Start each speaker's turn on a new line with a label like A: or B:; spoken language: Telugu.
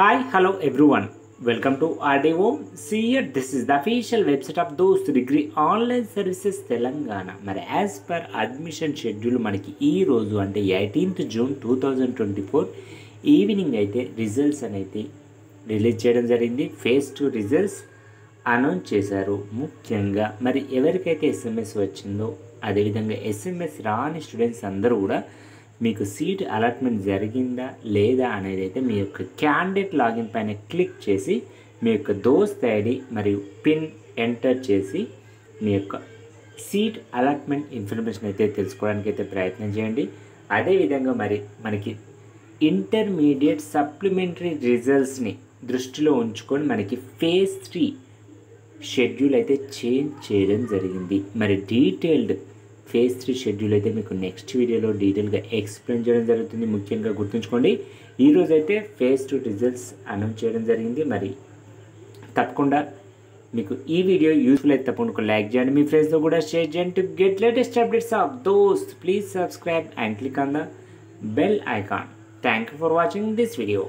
A: Hi, hello everyone. Welcome to RDO. See here, this is the official website of Dost Degree Online Services Telangana. మరి యాజ్ పర్ అడ్మిషన్ షెడ్యూల్ మనకి ఈ రోజు అంటే 18th June 2024 ఈవినింగ్ అయితే రిజల్ట్స్ అనేది రిలీజ్ చేయడం జరిగింది. ఫేజ్ 2 రిజల్ట్స్ అనౌన్స్ చేశారు. ముఖ్యంగా మరి ఎవరికైతే ఎస్ఎంఎస్ వచ్చిందో అదేవిధంగా ఎస్ఎంఎస్ రాని స్టూడెంట్స్ అందరూ కూడా మీకు సీట్ అలాట్మెంట్ జరిగిందా లేదా అనేది అయితే మీ యొక్క క్యాండిడేట్ లాగిన్ పైన క్లిక్ చేసి మీ యొక్క దోస్త్ ఐడి మరియు పిన్ ఎంటర్ చేసి మీ యొక్క సీట్ అలాట్మెంట్ ఇన్ఫర్మేషన్ అయితే తెలుసుకోవడానికి అయితే ప్రయత్నం చేయండి. అదేవిధంగా మరి మనకి ఇంటర్మీడియట్ సప్లిమెంటరీ రిజల్ట్స్ని దృష్టిలో ఉంచుకొని మనకి ఫేజ్ 3 షెడ్యూల్ అయితే చేంజ్ చేయడం జరిగింది. మరి డీటెయిల్డ్ ఫేజ్ 3 షెడ్యూల్ అయితే మీకు నెక్స్ట్ వీడియోలో డీటెయిల్గా ఎక్స్ప్లెయిన్ చేయడం జరుగుతుంది. ముఖ్యంగా గుర్తుంచుకోండి, ఈరోజు అయితే ఫేజ్ 2 రిజల్ట్స్ అనౌన్స్ చేయడం జరిగింది. మరి తప్పకుండా మీకు ఈ వీడియో యూస్ఫుల్ అయితే తప్పకుండా లైక్ చేయండి, మీ ఫ్రెండ్స్తో కూడా షేర్ చేయండి. To get latest updates of Dost please subscribe and click on the bell icon. Thank you for watching this video.